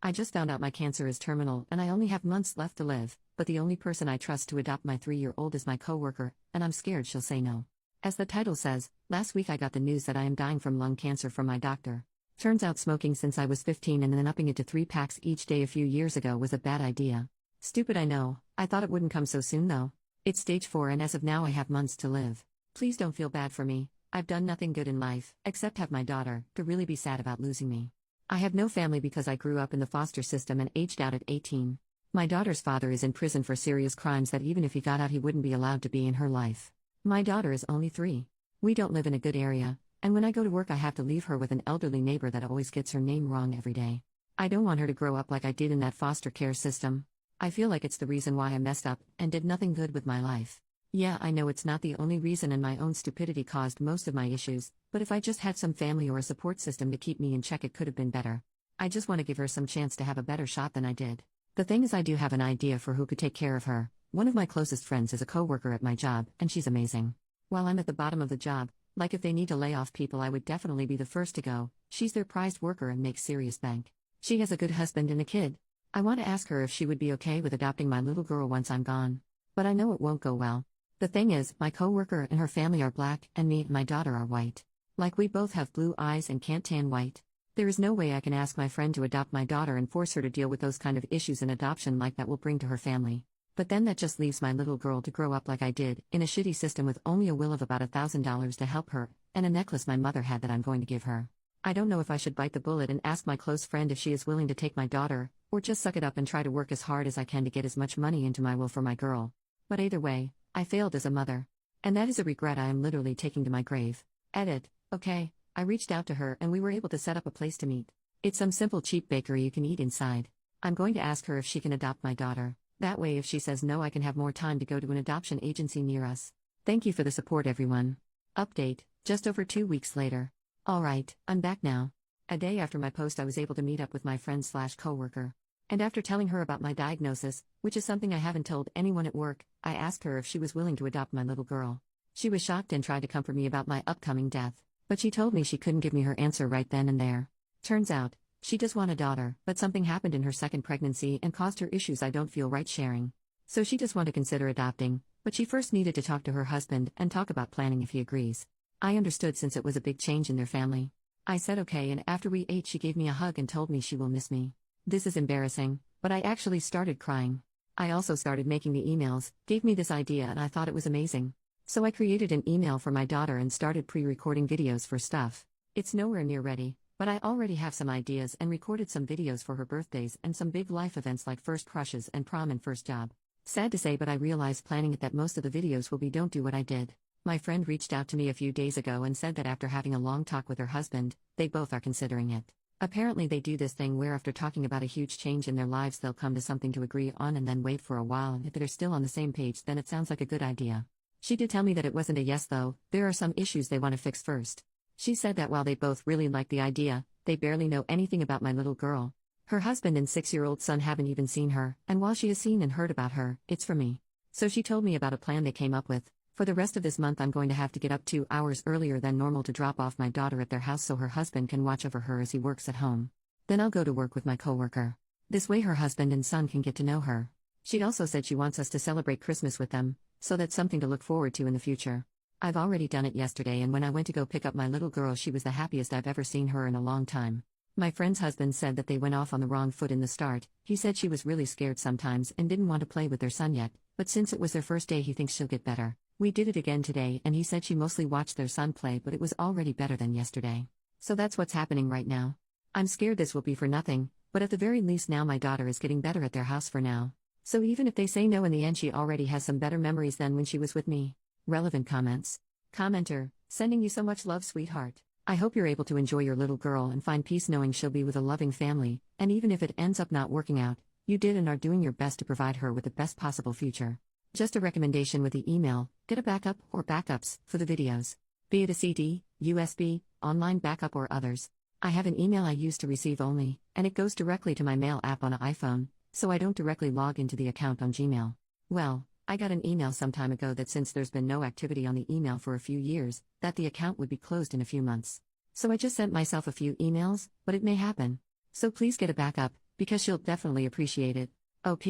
I just found out my cancer is terminal and I only have months left to live, but the only person I trust to adopt my 3-year-old is my coworker, and I'm scared she'll say no. As the title says, last week I got the news that I am dying from lung cancer from my doctor. Turns out smoking since I was 15 and then upping it to 3 packs each day a few years ago was a bad idea. Stupid, I know. I thought it wouldn't come so soon though. It's stage 4 and as of now I have months to live. Please don't feel bad for me. I've done nothing good in life, except have my daughter, to really be sad about losing me. I have no family because I grew up in the foster system and aged out at 18. My daughter's father is in prison for serious crimes that even if he got out he wouldn't be allowed to be in her life. My daughter is only 3. We don't live in a good area, and when I go to work I have to leave her with an elderly neighbor that always gets her name wrong every day. I don't want her to grow up like I did in that foster care system. I feel like it's the reason why I messed up and did nothing good with my life. Yeah, I know it's not the only reason and my own stupidity caused most of my issues, but if I just had some family or a support system to keep me in check it could have been better. I just want to give her some chance to have a better shot than I did. The thing is I do have an idea for who could take care of her. One of my closest friends is a coworker at my job, and she's amazing. While I'm at the bottom of the job, like if they need to lay off people I would definitely be the first to go, she's their prized worker and makes serious bank. She has a good husband and a kid. I want to ask her if she would be okay with adopting my little girl once I'm gone. But I know it won't go well. The thing is, my coworker and her family are black, and me and my daughter are white. Like we both have blue eyes and can't tan white. There is no way I can ask my friend to adopt my daughter and force her to deal with those kind of issues an adoption like that will bring to her family. But then that just leaves my little girl to grow up like I did, in a shitty system with only a will of about $1,000 to help her, and a necklace my mother had that I'm going to give her. I don't know if I should bite the bullet and ask my close friend if she is willing to take my daughter, or just suck it up and try to work as hard as I can to get as much money into my will for my girl. But either way, I failed as a mother. And that is a regret I am literally taking to my grave. Edit. Okay, I reached out to her and we were able to set up a place to meet. It's some simple cheap bakery you can eat inside. I'm going to ask her if she can adopt my daughter. That way if she says no I can have more time to go to an adoption agency near us. Thank you for the support everyone. Update, just over 2 weeks later. Alright, I'm back now. A day after my post I was able to meet up with my friend/coworker. And after telling her about my diagnosis, which is something I haven't told anyone at work, I asked her if she was willing to adopt my little girl. She was shocked and tried to comfort me about my upcoming death, but she told me she couldn't give me her answer right then and there. Turns out, she does want a daughter, but something happened in her second pregnancy and caused her issues I don't feel right sharing. So she does want to consider adopting, but she first needed to talk to her husband and talk about planning if he agrees. I understood since it was a big change in their family. I said okay, and after we ate she gave me a hug and told me she will miss me. This is embarrassing, but I actually started crying. I also started making the emails, gave me this idea and I thought it was amazing. So I created an email for my daughter and started pre-recording videos for stuff. It's nowhere near ready, but I already have some ideas and recorded some videos for her birthdays and some big life events like first crushes and prom and first job. Sad to say, but I realized planning it that most of the videos will be don't do what I did. My friend reached out to me a few days ago and said that after having a long talk with her husband, they both are considering it. Apparently they do this thing where after talking about a huge change in their lives they'll come to something to agree on and then wait for a while, and if they're still on the same page then it sounds like a good idea. She did tell me that it wasn't a yes though, there are some issues they want to fix first. She said that while they both really like the idea, they barely know anything about my little girl. Her husband and 6-year-old son haven't even seen her, and while she has seen and heard about her, it's for me. So she told me about a plan they came up with. For the rest of this month I'm going to have to get up 2 hours earlier than normal to drop off my daughter at their house so her husband can watch over her as he works at home. Then I'll go to work with my coworker. This way her husband and son can get to know her. She also said she wants us to celebrate Christmas with them, so that's something to look forward to in the future. I've already done it yesterday, and when I went to go pick up my little girl she was the happiest I've ever seen her in a long time. My friend's husband said that they went off on the wrong foot in the start. He said she was really scared sometimes and didn't want to play with their son yet, but since it was their first day he thinks she'll get better. We did it again today and he said she mostly watched their son play, but it was already better than yesterday. So that's what's happening right now. I'm scared this will be for nothing, but at the very least now my daughter is getting better at their house for now. So even if they say no in the end she already has some better memories than when she was with me. Relevant comments. Commenter, sending you so much love sweetheart. I hope you're able to enjoy your little girl and find peace knowing she'll be with a loving family, and even if it ends up not working out, you did and are doing your best to provide her with the best possible future. Just a recommendation with the email, get a backup or backups for the videos. Be it a CD, USB, online backup or others. I have an email I use to receive only, and it goes directly to my mail app on an iPhone, so I don't directly log into the account on Gmail. Well, I got an email some time ago that since there's been no activity on the email for a few years, that the account would be closed in a few months. So I just sent myself a few emails, but it may happen. So please get a backup, because she'll definitely appreciate it. OP,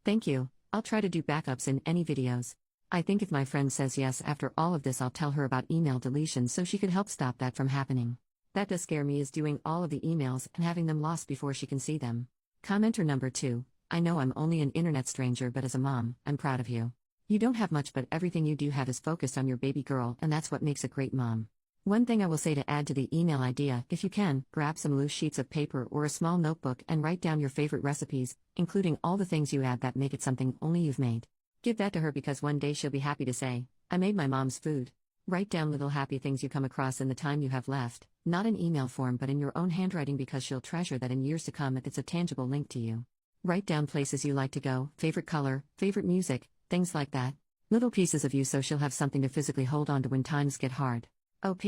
thank you. I'll try to do backups in any videos. I think if my friend says yes after all of this, I'll tell her about email deletion so she could help stop that from happening. That does scare me, is doing all of the emails and having them lost before she can see them. Commenter number 2. I know I'm only an internet stranger, but as a mom, I'm proud of you. You don't have much, but everything you do have is focused on your baby girl, and that's what makes a great mom. One thing I will say to add to the email idea: if you can, grab some loose sheets of paper or a small notebook and write down your favorite recipes, including all the things you add that make it something only you've made. Give that to her, because one day she'll be happy to say, I made my mom's food. Write down little happy things you come across in the time you have left, not in email form but in your own handwriting, because she'll treasure that in years to come if it's a tangible link to you. Write down places you like to go, favorite color, favorite music, things like that. Little pieces of you, so she'll have something to physically hold on to when times get hard. OP,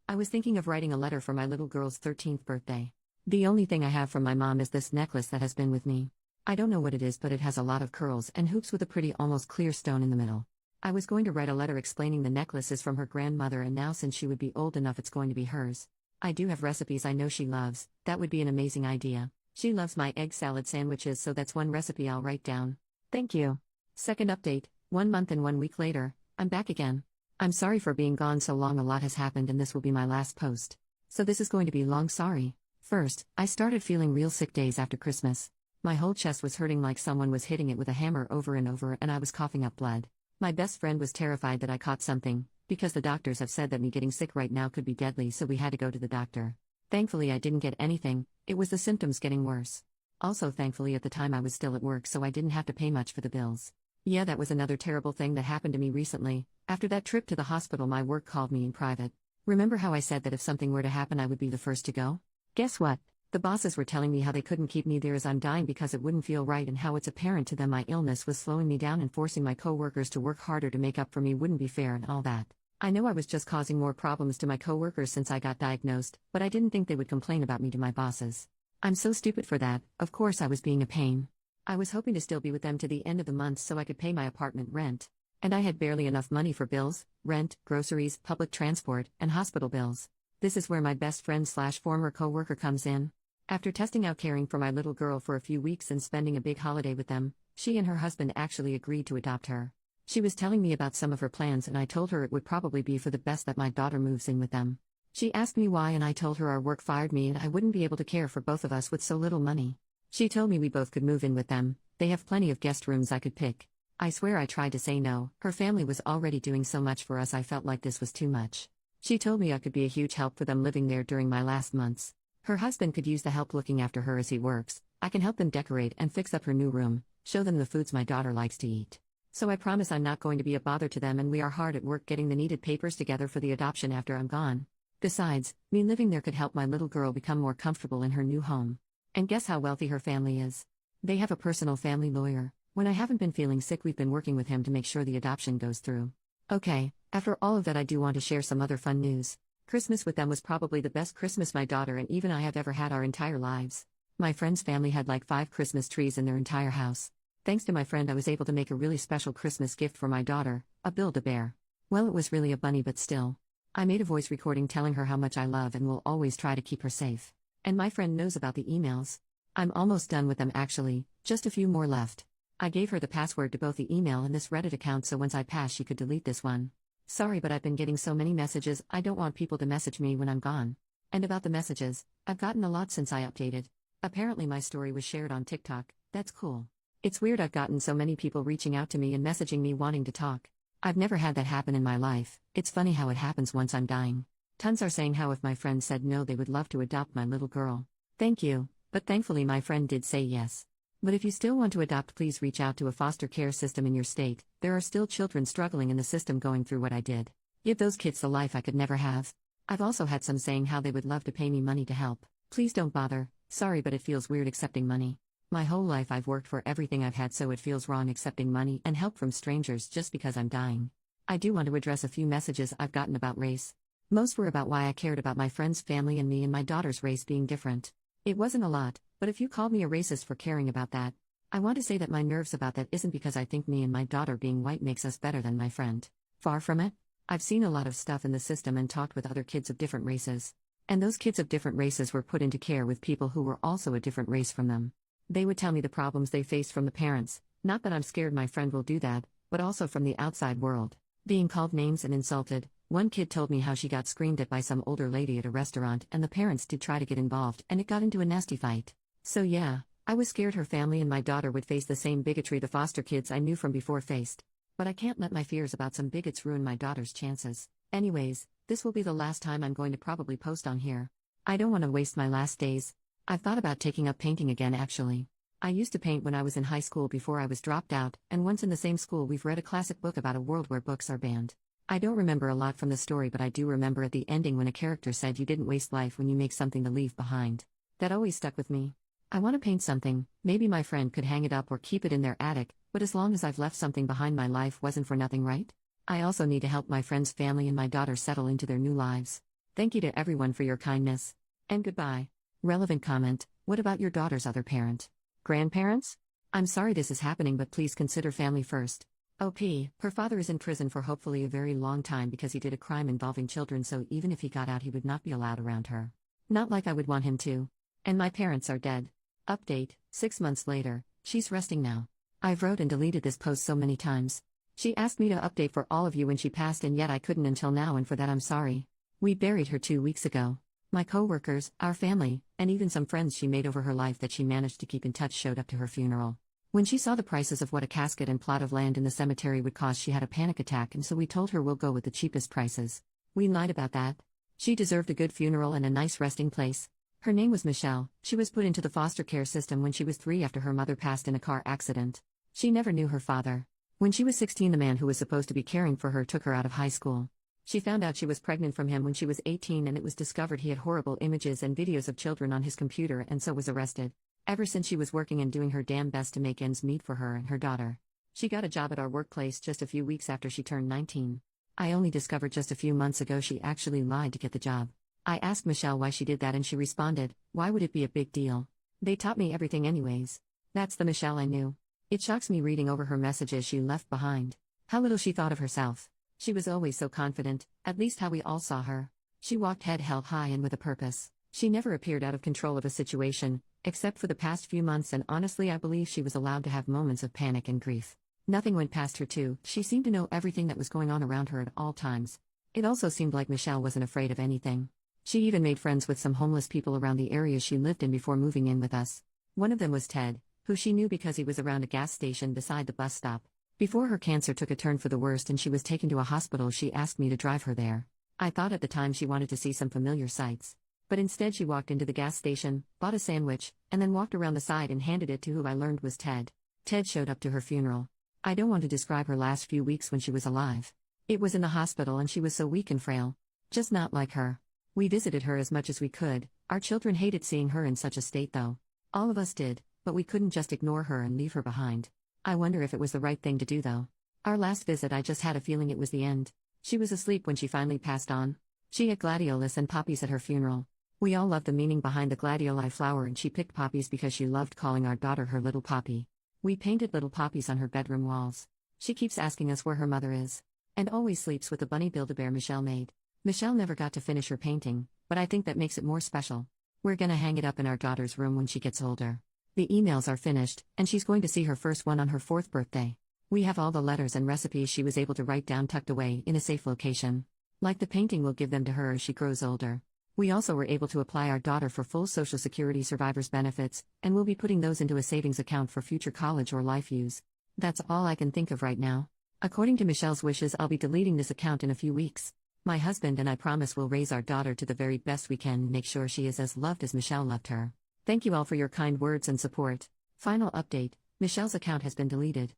I was thinking of writing a letter for my little girl's 13th birthday. The only thing I have from my mom is this necklace that has been with me. I don't know what it is, but it has a lot of curls and hoops with a pretty almost clear stone in the middle. I was going to write a letter explaining the necklace is from her grandmother, and now since she would be old enough it's going to be hers. I do have recipes I know she loves. That would be an amazing idea. She loves my egg salad sandwiches, so that's one recipe I'll write down. Thank you. Second update, 1 month and 1 week later, I'm back again. I'm sorry for being gone so long, a lot has happened and this will be my last post. So this is going to be long sorry. First, I started feeling real sick days after Christmas. My whole chest was hurting like someone was hitting it with a hammer over and over, and I was coughing up blood. My best friend was terrified that I caught something, because the doctors have said that me getting sick right now could be deadly, so we had to go to the doctor. Thankfully I didn't get anything, it was the symptoms getting worse. Also thankfully at the time I was still at work, so I didn't have to pay much for the bills. Yeah, that was another terrible thing that happened to me recently. After that trip to the hospital, my work called me in private. Remember how I said that if something were to happen I would be the first to go? Guess what? The bosses were telling me how they couldn't keep me there as I'm dying because it wouldn't feel right, and how it's apparent to them my illness was slowing me down and forcing my coworkers to work harder to make up for me wouldn't be fair and all that. I know I was just causing more problems to my coworkers since I got diagnosed, but I didn't think they would complain about me to my bosses. I'm so stupid for that. Of course I was being a pain. I was hoping to still be with them to the end of the month so I could pay my apartment rent. And I had barely enough money for bills, rent, groceries, public transport, and hospital bills. This is where my best friend / former coworker comes in. After testing out caring for my little girl for a few weeks and spending a big holiday with them, she and her husband actually agreed to adopt her. She was telling me about some of her plans, and I told her it would probably be for the best that my daughter moves in with them. She asked me why, and I told her our work fired me and I wouldn't be able to care for both of us with so little money. She told me we both could move in with them. They have plenty of guest rooms I could pick. I swear I tried to say no. Her family was already doing so much for us, I felt like this was too much. She told me I could be a huge help for them living there during my last months. Her husband could use the help looking after her as he works. I can help them decorate and fix up her new room, show them the foods my daughter likes to eat. So I promise I'm not going to be a bother to them, and we are hard at work getting the needed papers together for the adoption after I'm gone. Besides, me living there could help my little girl become more comfortable in her new home. And guess how wealthy her family is? They have a personal family lawyer. When I haven't been feeling sick, we've been working with him to make sure the adoption goes through. Okay, after all of that, I do want to share some other fun news. Christmas with them was probably the best Christmas my daughter and even I have ever had our entire lives. My friend's family had like 5 Christmas trees in their entire house. Thanks to my friend, I was able to make a really special Christmas gift for my daughter, a Build-A-Bear. Well, it was really a bunny, but still. I made a voice recording telling her how much I love and will always try to keep her safe. And my friend knows about the emails. I'm almost done with them actually, just a few more left. I gave her the password to both the email and this Reddit account so once I pass she could delete this one. Sorry, but I've been getting so many messages, I don't want people to message me when I'm gone. And about the messages, I've gotten a lot since I updated. Apparently my story was shared on TikTok. That's cool. It's weird I've gotten so many people reaching out to me and messaging me wanting to talk. I've never had that happen in my life. It's funny how it happens once I'm dying. Tons are saying how if my friend said no they would love to adopt my little girl. Thank you, but thankfully my friend did say yes. But if you still want to adopt, please reach out to a foster care system in your state. There are still children struggling in the system going through what I did. Give those kids the life I could never have. I've also had some saying how they would love to pay me money to help. Please don't bother. Sorry, but it feels weird accepting money. My whole life I've worked for everything I've had, so it feels wrong accepting money and help from strangers just because I'm dying. I do want to address a few messages I've gotten about race. Most were about why I cared about my friend's family and me and my daughter's race being different. It wasn't a lot, but if you called me a racist for caring about that, I want to say that my nerves about that isn't because I think me and my daughter being white makes us better than my friend. Far from it. I've seen a lot of stuff in the system and talked with other kids of different races. And those kids of different races were put into care with people who were also a different race from them. They would tell me the problems they faced from the parents, not that I'm scared my friend will do that, but also from the outside world. Being called names and insulted, one kid told me how she got screamed at by some older lady at a restaurant and the parents did try to get involved and it got into a nasty fight. So yeah, I was scared her family and my daughter would face the same bigotry the foster kids I knew from before faced. But I can't let my fears about some bigots ruin my daughter's chances. Anyways, this will be the last time I'm going to probably post on here. I don't want to waste my last days. I've thought about taking up painting again actually. I used to paint when I was in high school before I was dropped out, and once in the same school we've read a classic book about a world where books are banned. I don't remember a lot from the story, but I do remember at the ending when a character said you didn't waste life when you make something to leave behind. That always stuck with me. I want to paint something, maybe my friend could hang it up or keep it in their attic, but as long as I've left something behind, my life wasn't for nothing, right? I also need to help my friend's family and my daughter settle into their new lives. Thank you to everyone for your kindness. And goodbye. Relevant comment: what about your daughter's other parent? Grandparents? I'm sorry this is happening, but please consider family first. OP, her father is in prison for hopefully a very long time because he did a crime involving children, so even if he got out he would not be allowed around her. Not like I would want him to. And my parents are dead. Update, 6 months later, she's resting now. I've wrote and deleted this post so many times. She asked me to update for all of you when she passed and yet I couldn't until now, and for that I'm sorry. We buried her 2 weeks ago. My co-workers, our family, and even some friends she made over her life that she managed to keep in touch showed up to her funeral. When she saw the prices of what a casket and plot of land in the cemetery would cost, she had a panic attack, and so we told her we'll go with the cheapest prices. We lied about that. She deserved a good funeral and a nice resting place. Her name was Michelle. She was put into the foster care system when she was 3 after her mother passed in a car accident. She never knew her father. When she was 16, the man who was supposed to be caring for her took her out of high school. She found out she was pregnant from him when she was 18, and it was discovered he had horrible images and videos of children on his computer, and so was arrested. Ever since, she was working and doing her damn best to make ends meet for her and her daughter. She got a job at our workplace just a few weeks after she turned 19. I only discovered just a few months ago she actually lied to get the job. I asked Michelle why she did that and she responded, "Why would it be a big deal? They taught me everything anyways." That's the Michelle I knew. It shocks me reading over her messages she left behind. How little she thought of herself. She was always so confident, at least how we all saw her. She walked head held high and with a purpose. She never appeared out of control of a situation, except for the past few months, and honestly I believe she was allowed to have moments of panic and grief. Nothing went past her too. She seemed to know everything that was going on around her at all times. It also seemed like Michelle wasn't afraid of anything. She even made friends with some homeless people around the area she lived in before moving in with us. One of them was Ted, who she knew because he was around a gas station beside the bus stop. Before her cancer took a turn for the worst and she was taken to a hospital, she asked me to drive her there. I thought at the time she wanted to see some familiar sights. But instead she walked into the gas station, bought a sandwich, and then walked around the side and handed it to who I learned was Ted. Ted showed up to her funeral. I don't want to describe her last few weeks when she was alive. It was in the hospital and she was so weak and frail. Just not like her. We visited her as much as we could. Our children hated seeing her in such a state though. All of us did, but we couldn't just ignore her and leave her behind. I wonder if it was the right thing to do though. Our last visit I just had a feeling it was the end. She was asleep when she finally passed on. She had gladiolus and poppies at her funeral. We all loved the meaning behind the gladioli flower, and she picked poppies because she loved calling our daughter her little poppy. We painted little poppies on her bedroom walls. She keeps asking us where her mother is. And always sleeps with the bunny Build-A-Bear Michelle made. Michelle never got to finish her painting, but I think that makes it more special. We're gonna hang it up in our daughter's room when she gets older. The emails are finished, and she's going to see her first one on her 4th birthday. We have all the letters and recipes she was able to write down tucked away in a safe location. Like the painting, we'll give them to her as she grows older. We also were able to apply our daughter for full Social Security survivors benefits, and we'll be putting those into a savings account for future college or life use. That's all I can think of right now. According to Michelle's wishes, I'll be deleting this account in a few weeks. My husband and I promise we'll raise our daughter to the very best we can and make sure she is as loved as Michelle loved her. Thank you all for your kind words and support. Final update: Michelle's account has been deleted.